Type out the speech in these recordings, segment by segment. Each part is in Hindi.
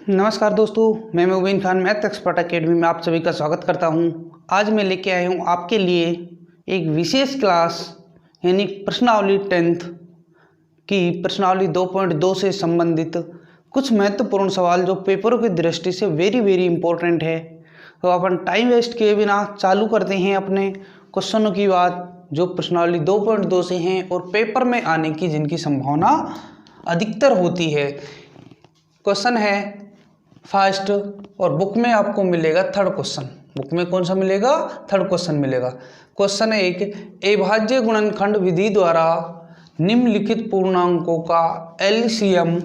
नमस्कार दोस्तों, मैं मुबीन खान मैथ एक्सपर्ट अकेडमी में आप सभी का स्वागत करता हूं। आज मैं लेके आया हूं आपके लिए एक विशेष क्लास यानी प्रश्नावली 10th की प्रश्नावली 2.2 से संबंधित कुछ महत्वपूर्ण सवाल जो पेपरों की दृष्टि से वेरी इंपॉर्टेंट है। तो अपन टाइम वेस्ट किए बिना चालू करते हैं अपने क्वेश्चनों की बात, जो प्रश्नावली 2.2 से हैं और पेपर में आने की जिनकी संभावना अधिकतर होती है। क्वेश्चन है फर्स्ट और बुक में आपको मिलेगा थर्ड क्वेश्चन। बुक में कौन सा मिलेगा? थर्ड क्वेश्चन मिलेगा। क्वेश्चन है एक, अविभाज्य गुणनखंड विधि द्वारा निम्नलिखित पूर्णांकों का एलसीएम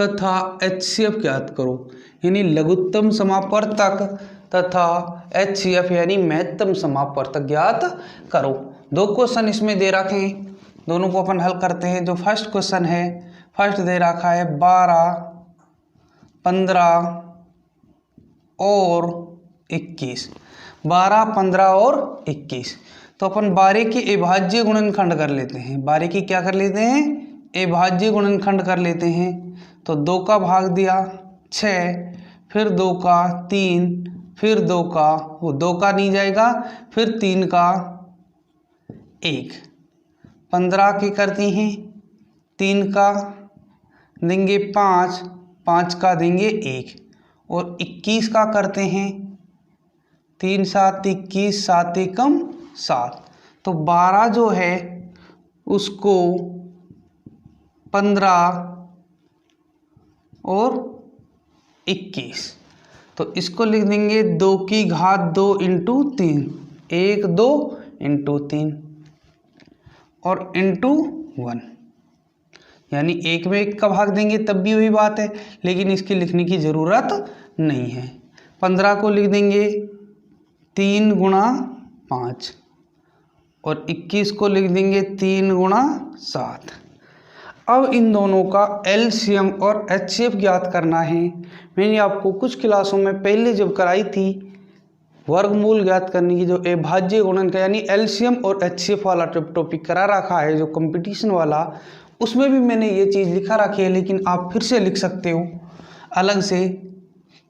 तथा एचसीएफ ज्ञात करो। यानी लघुत्तम समापवर्तक तथा एचसीएफ यानी महत्तम समापवर्तक ज्ञात करो। दो क्वेश्चन इसमें दे रखे हैं, दोनों को अपन हल करते हैं। जो फर्स्ट क्वेश्चन है, फर्स्ट दे रखा है 12, 15 और 21। 12, 15 और 21। तो अपन 12 की अविभाज्य गुणनखंड कर लेते हैं। 12 की क्या कर लेते हैं? अविभाज्य गुणनखंड कर लेते हैं। तो 2 का भाग दिया 6, फिर 2 का 3, फिर 2 का, वो 2 का नहीं जाएगा, फिर 3 का 1। 15 की करती हैं, 3 का देंगे 5, 5 का देंगे 1 और 21 का करते हैं 3 7 21, 7 एकम 7। तो 12 जो है उसको 15 और 21, तो इसको लिख देंगे 2 की घात 2 इंटू 3, 1 2 इंटू 3 और इंटू 1। यानी 1 में 1 का भाग देंगे तब भी वही बात है, लेकिन इसकी लिखने की ज़रूरत नहीं है। 15 को लिख देंगे 3 गुणा 5 और 21 को लिख देंगे 3 गुणा 7। अब इन दोनों का एलसीएम और एचसीएफ ज्ञात करना है। मैंने आपको कुछ क्लासों में पहले जब कराई थी वर्गमूल ज्ञात करने की, जो अविभाज्य गुणन का यानी एलसीएम और एचसीएफ वाला टॉपिक करा रखा है, जो कंपटीशन वाला, उसमें भी मैंने ये चीज़ लिखा रखी है, लेकिन आप फिर से लिख सकते हो अलग से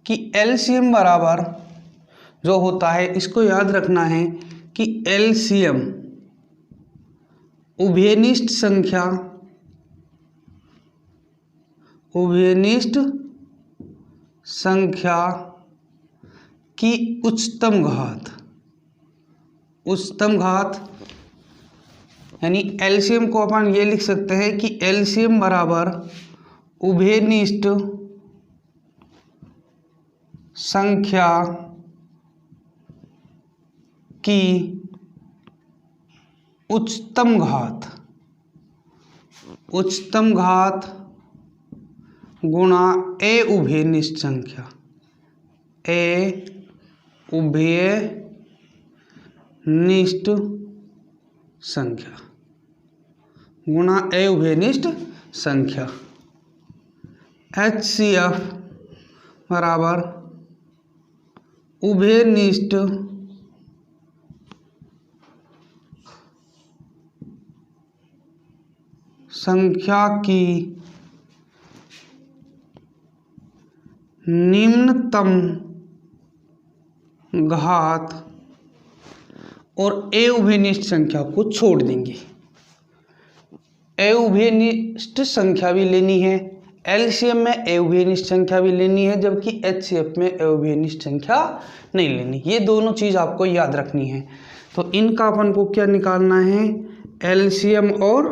कि एलसीएम बराबर जो होता है, इसको याद रखना है कि एलसीएम उभयनिष्ठ संख्या की उच्चतम घात यानी एलसीएम को अपन ये लिख सकते हैं कि एलसीएम बराबर उभयनिष्ठ संख्या की उच्चतम घात गुणा ए उभयनिष्ठ संख्या गुणा ए उभयनिष्ठ संख्या। एचसीएफ बराबर उभयनिष्ठ संख्या की निम्नतम घात और ए उभयनिष्ठ संख्या को छोड़ देंगे। ए उभयनिष्ठ संख्या भी लेनी है, एलसीएम में ए उभयनिष्ठ संख्या भी लेनी है, जबकि एचसीएफ में ए उभयनिष्ठ संख्या नहीं लेनी। ये दोनों चीज़ आपको याद रखनी है। तो इनका अपन को क्या निकालना है? एलसीएम और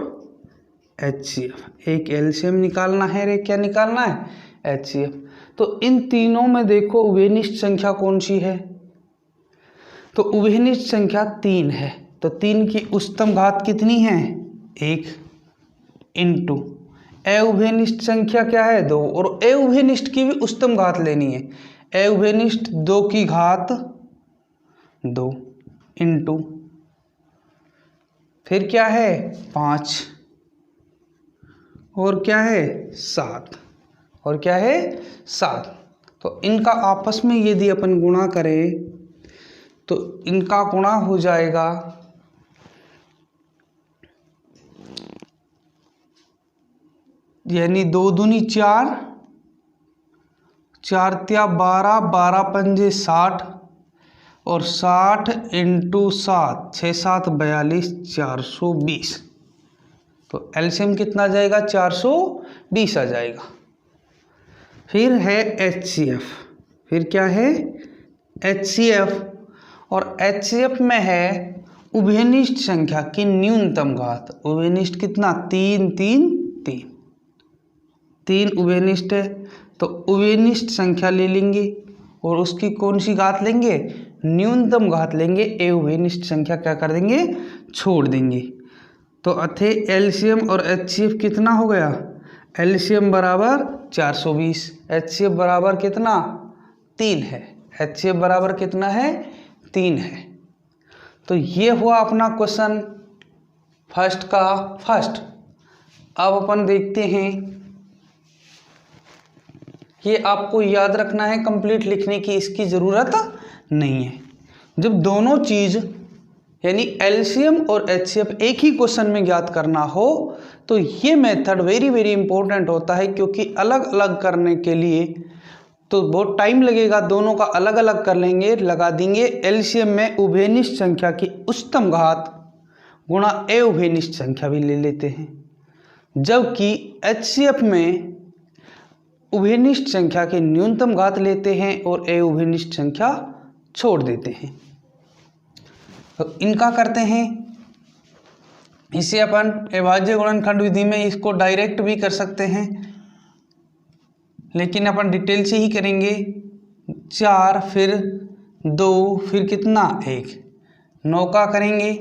एचसीएफ। एक एलसीएम निकालना है और एक क्या निकालना है? एचसीएफ। तो इन तीनों में देखो उभयनिष्ठ संख्या कौन सी है? तो उभयनिष्ठ संख्या 3 है। तो 3 की उच्चतम घात कितनी है? 1 इंटू ए उभयनिष्ठ संख्या क्या है? 2, और ए उभयनिष्ठ की भी उच्चतम घात लेनी है। ए उभयनिष्ठ 2 की घात 2 इंटू फिर क्या है? 5 और क्या है? 7 और क्या है? 7। तो इनका आपस में यदि अपन गुणा करें तो इनका गुणा हो जाएगा यानी 2 दूनी 4 4 तिया 12, 12 पंजे 60 और 60 इंटू 7, 6 7 42, 420। तो एलसीएम कितना आ जाएगा? 420 आ जाएगा। फिर है HCF। फिर क्या है? HCF। और HCF में है उभयनिष्ठ संख्या की न्यूनतम घात। उभयनिष्ठ कितना? 3 3 3, 3 उभयनिष्ठ है, तो उभयनिष्ठ संख्या ले लेंगे और उसकी कौन सी घात लेंगे? न्यूनतम घात लेंगे। ए उभयनिष्ठ संख्या क्या कर देंगे? छोड़ देंगे। तो अथे एलसीएम और HCF कितना हो गया? एलसीएम बराबर 420, HCF बराबर कितना? 3 है। HCF बराबर कितना है? 3 है। तो ये हुआ अपना क्वेश्चन फर्स्ट का फर्स्ट। अब अपन देखते हैं, ये आपको याद रखना है, कंप्लीट लिखने की इसकी ज़रूरत नहीं है। जब दोनों चीज़ यानी एलसीएम और HCF एक ही क्वेश्चन में ज्ञात करना हो तो ये मेथड वेरी वेरी इंपॉर्टेंट होता है, क्योंकि अलग अलग करने के लिए तो बहुत टाइम लगेगा। दोनों का अलग अलग कर लेंगे, लगा देंगे। एलसीएम में उभयनिष्ठ संख्या की उच्चतम घात गुणा ए उभयनिष्ठ संख्या भी ले लेते हैं, जबकि HCF में उभयनिष्ठ संख्या की न्यूनतम घात लेते हैं और ए उभयनिष्ठ संख्या छोड़ देते हैं। तो इनका करते हैं, इसे अपन अभाज्य गुणनखंड विधि में इसको डायरेक्ट भी कर सकते हैं, लेकिन अपन डिटेल से ही करेंगे। 4 फिर 2 फिर कितना? 1, 9 का करेंगे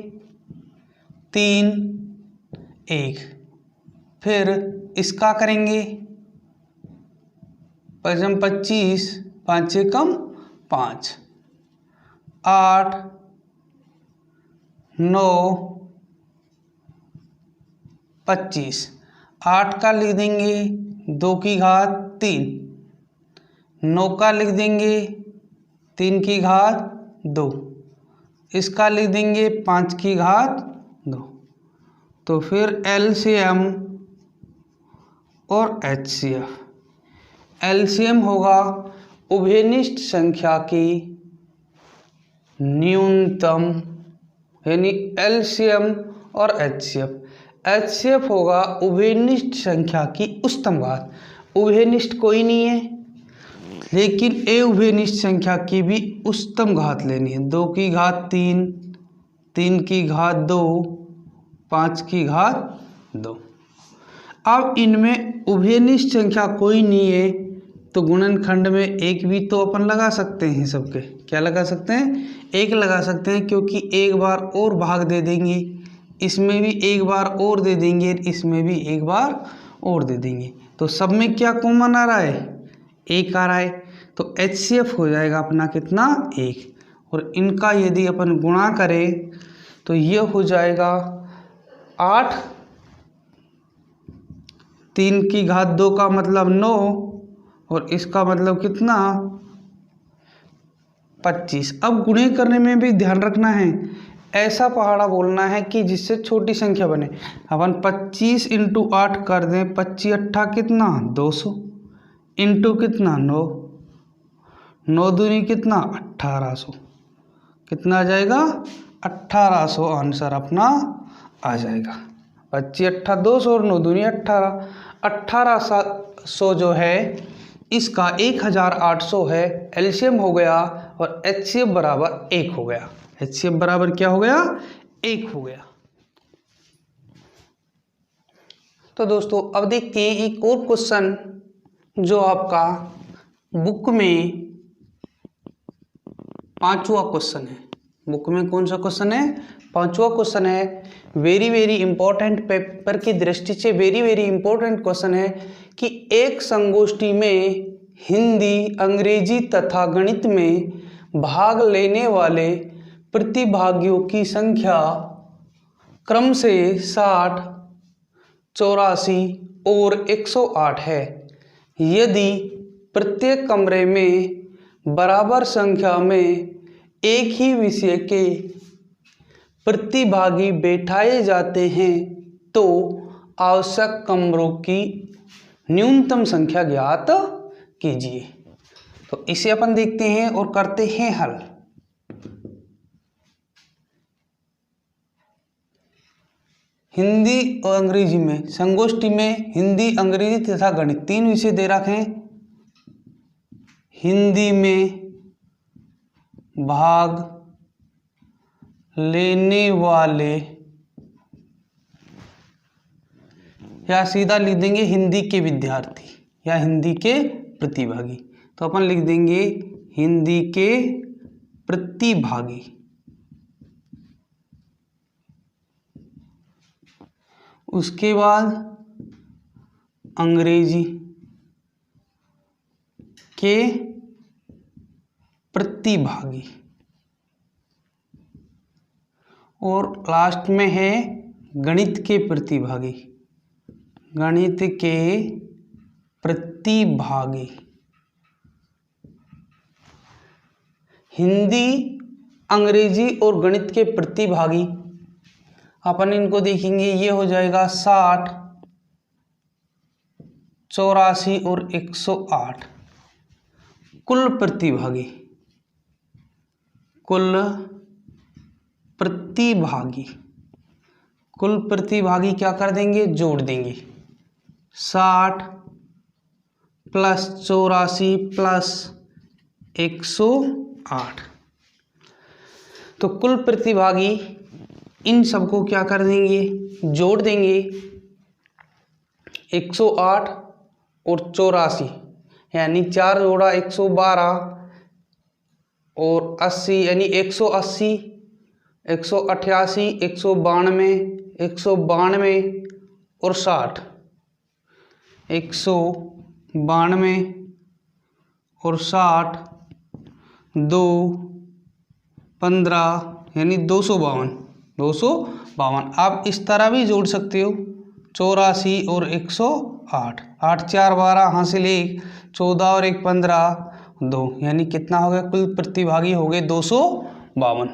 3 1, फिर इसका करेंगे 25, 5 से कम 5, 8 9 25, 8 का लिख देंगे 2 की घात 3, 9 का लिख देंगे 3 की घात 2, इसका लिख देंगे 5 की घात 2। तो फिर एलसीएम और HCF। एलसीएम होगा उभयनिष्ठ संख्या की न्यूनतम, यानी एलसीएम और HCF। HCF होगा उभयनिष्ठ संख्या की उच्चतम घात। उभयनिष्ठ कोई नहीं है, लेकिन ए उभयनिष्ठ संख्या की भी उच्चतम घात लेनी है। 2 की घात 3, 3 की घात 2, 5 की घात 2। अब इनमें उभयनिष्ठ संख्या कोई नहीं है, तो गुणनखंड में एक भी तो अपन लगा सकते हैं। सबके क्या लगा सकते हैं? एक लगा सकते हैं, क्योंकि एक बार और भाग दे देंगे, इसमें भी एक बार और दे देंगे, इसमें भी एक बार और दे देंगे। तो सब में क्या कॉमन आ रहा है? एक आ रहा है। तो HCF हो जाएगा अपना कितना? 1। और इनका यदि अपन गुणा करें तो ये हो जाएगा 8, 3 की घात 2 का मतलब 9 और इसका मतलब कितना? 25। अब गुणे करने में भी ध्यान रखना है, ऐसा पहाड़ा बोलना है कि जिससे छोटी संख्या बने। अपन 25 इंटू 8 कर दें, 25 8 कितना? 200 इंटू कितना? 9, 9 दूनी कितना? 1800। कितना आ जाएगा? 1800 आंसर अपना आ जाएगा। 25 8 200 और 9 दूनी 18, 1800 जो है इसका 1800 है। एलसीएम हो गया और HCF बराबर 1 हो गया। HCF बराबर क्या हो गया? 1 हो गया। तो दोस्तों अब देखते हैं एक और क्वेश्चन जो आपका बुक में 5वां क्वेश्चन है। बुक में कौन सा क्वेश्चन है? 5वां क्वेश्चन है। वेरी वेरी इंपॉर्टेंट, पेपर की दृष्टि से वेरी वेरी इंपॉर्टेंट क्वेश्चन है कि एक संगोष्ठी में हिंदी, अंग्रेजी तथा गणित में भाग लेने वाले प्रतिभागियों की संख्या क्रम से 60, 84 और 108 है। यदि प्रत्येक कमरे में बराबर संख्या में एक ही विषय के प्रतिभागी बैठाए जाते हैं तो आवश्यक कमरों की न्यूनतम संख्या ज्ञात कीजिए। तो इसे अपन देखते हैं और करते हैं हल। हिंदी और अंग्रेजी में, संगोष्ठी में हिंदी, अंग्रेजी तथा गणित 3 विषय दे रखे हैं। हिंदी में भाग लेने वाले, या सीधा लिख देंगे हिंदी के विद्यार्थी या हिंदी के प्रतिभागी। तो अपन लिख देंगे हिंदी के प्रतिभागी। उसके बाद अंग्रेजी के प्रतिभागी, और लास्ट में है गणित के प्रतिभागी। गणित के प्रतिभागी। हिंदी, अंग्रेजी और गणित के प्रतिभागी, अपन इनको देखेंगे। ये हो जाएगा 60, 84 और 108 कुल प्रतिभागी। कुल प्रतिभागी, कुल प्रतिभागी क्या कर देंगे, जोड़ देंगे। 60 प्लस 84 प्लस 108। तो कुल प्रतिभागी इन सबको क्या कर देंगे, जोड़ देंगे। 108 और 84 यानी 4 जोड़ा 112 और 80 यानी 180, 188, 192, 192 और 60, 192 और 60, 2, 15 यानी 252, 252। आप इस तरह भी जोड़ सकते हो, 84 और 108, 8 4 12, यहाँ से ले 14 और 1 15, 2 यानी कितना हो गया, कुल प्रतिभागी हो गए 252।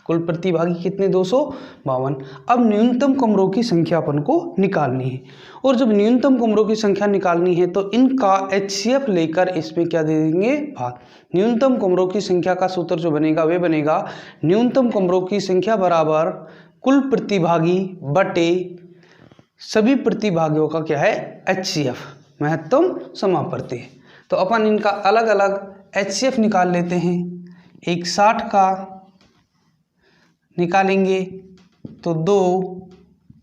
कुल प्रतिभागी कितने, 252। अब न्यूनतम कमरों की संख्या अपन को निकालनी है, और जब न्यूनतम कमरों की संख्या निकालनी है तो इनका HCF लेकर इसमें क्या दे देंगे, भाग। न्यूनतम कमरों की संख्या का सूत्र जो बनेगा वे बनेगा न्यूनतम कमरों की संख्या बराबर कुल प्रतिभागी बटे सभी प्रतिभागियों का क्या है, HCF, महत्तम समापवर्ती। तो अपन इनका अलग अलग HCF निकाल लेते हैं। एक 60 का निकालेंगे तो 2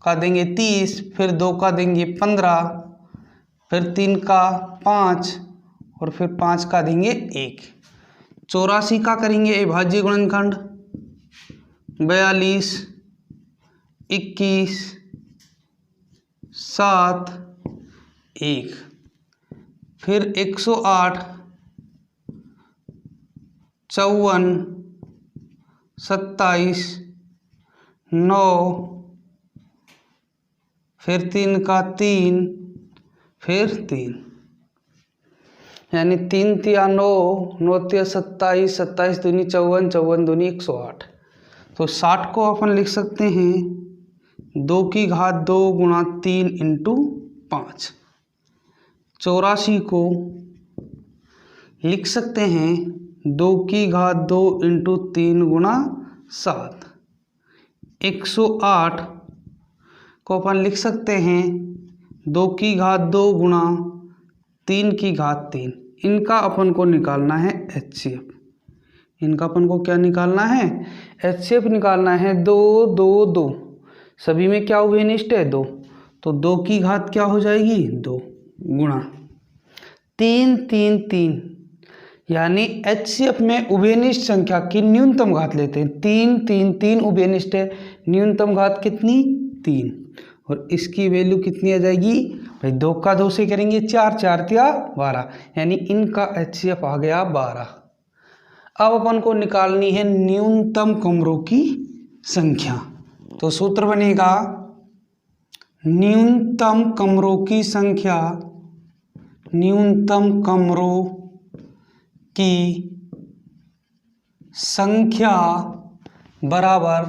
का देंगे 30, फिर 2 का देंगे 15, फिर 3 का 5 और फिर 5 का देंगे 1। 84 का करेंगे अविभाज्य गुणनखंड, 42, 21, 7, 1। फिर 108, 54, 27, 9, फिर 3 का 3, फिर 3 यानी 3 तिया 9, 9 तिया 27, 27 दूनी 54, 54 दूनी 108। तो 60 को अपन लिख सकते हैं 2 की घात 2 गुणा 3 इंटू 5। 84 को लिख सकते हैं 2 की घात 2 इंटू 3 गुणा 7। 108 को अपन लिख सकते हैं 2 की घात 2 गुणा 3 की घात 3। इनका अपन को निकालना है HCF। इनका अपन को क्या निकालना है, HCF निकालना है। 2 2 2 सभी में क्या उभयनिष्ठ है, 2। तो 2 की घात क्या हो जाएगी, 2 गुणा 3 3 3 यानी HCF में उभयनिष्ठ संख्या की न्यूनतम घात लेते हैं। 3 3 3 उभयनिष्ठ है, न्यूनतम घात कितनी, 3, और इसकी वैल्यू कितनी आ जाएगी भाई, 2 का 2 से करेंगे 4, 4 तिया 12 यानी इनका HCF आ गया 12। अब अपन को निकालनी है न्यूनतम कमरों की संख्या। तो सूत्र बनेगा न्यूनतम कमरों की संख्या, न्यूनतम कमरों की संख्या बराबर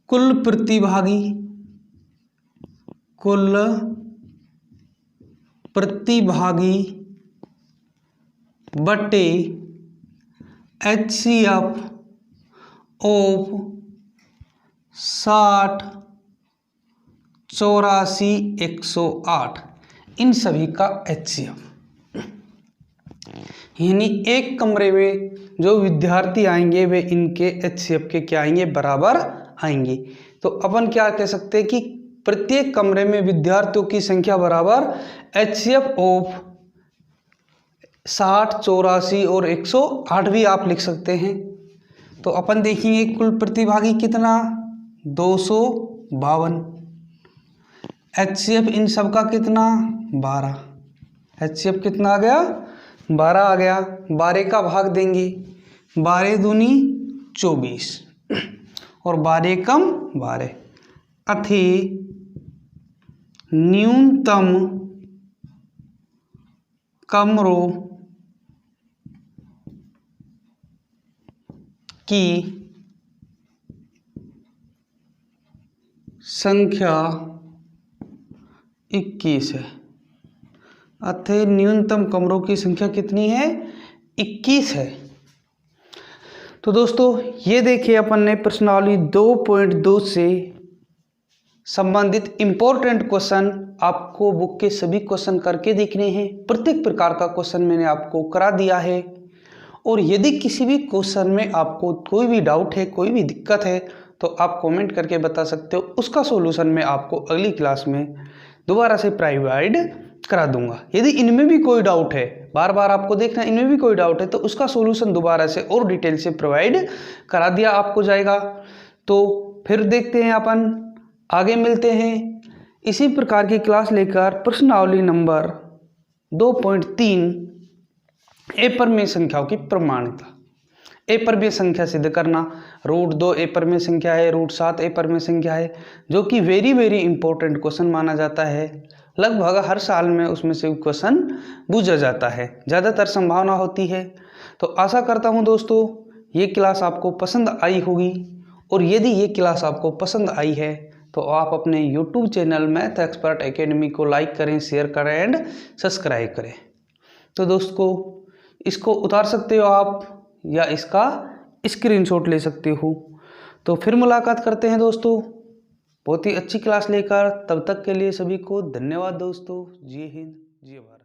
कुल प्रतिभागी, कुल प्रतिभागी बटे HCF ऑफ 60, 84, 108 इन सभी का HCF। यानी एक कमरे में जो विद्यार्थी आएंगे वे इनके HCF के क्या आएंगे, बराबर आएंगे। तो अपन क्या कह सकते हैं कि प्रत्येक कमरे में विद्यार्थियों की संख्या बराबर HCF ऑफ 60, 84 और 108 भी आप लिख सकते हैं। तो अपन देखेंगे कुल प्रतिभागी कितना, 252। HCF इन सब का कितना, 12। HCF कितना आ गया, 12 आ गया। 12 का भाग देंगे, 12 दूनी 24 और 12 कम 12 अथी न्यूनतम कमरों की संख्या 21 है। अतः न्यूनतम कमरों की संख्या कितनी है, 21 है। तो दोस्तों ये देखिए अपन ने प्रश्नावली 2.2 से संबंधित इंपॉर्टेंट क्वेश्चन आपको बुक के सभी क्वेश्चन करके देखने हैं। प्रत्येक प्रकार का क्वेश्चन मैंने आपको करा दिया है। और यदि किसी भी क्वेश्चन में आपको कोई भी डाउट है, कोई भी दिक्कत है, तो आप कमेंट करके बता सकते हो। उसका सॉल्यूशन मैं आपको अगली क्लास में दोबारा से प्रोवाइड करा दूंगा। यदि इनमें भी कोई डाउट है, बार बार आपको देखना इनमें भी कोई डाउट है, तो उसका सॉल्यूशन दोबारा से और डिटेल से प्रोवाइड करा दिया आपको जाएगा। तो फिर देखते हैं अपन आगे मिलते हैं इसी प्रकार की क्लास लेकर। प्रश्नावली नंबर 2.3 अपरिमेय संख्याओं की प्रमाणिकता। अपरिमेय संख्या सिद्ध करना। √2 अपरिमेय संख्या है, √7 अपरिमेय संख्या है, जो कि वेरी वेरी इंपॉर्टेंट क्वेश्चन माना जाता है। लगभग हर साल में उसमें से क्वेश्चन पूछा जाता है, ज़्यादातर संभावना होती है। तो आशा करता हूँ दोस्तों ये क्लास आपको पसंद आई होगी। और यदि ये क्लास आपको पसंद आई है तो आप अपने YouTube channel math expert academy को लाइक करें, शेयर करें एंड सब्सक्राइब करें। तो दोस्तों इसको उतार सकते हो आप या इसका स्क्रीनशॉट ले सकते हो। तो फिर मुलाकात करते हैं दोस्तों बहुत ही अच्छी क्लास लेकर। तब तक के लिए सभी को धन्यवाद दोस्तों। जय हिंद, जय भारत।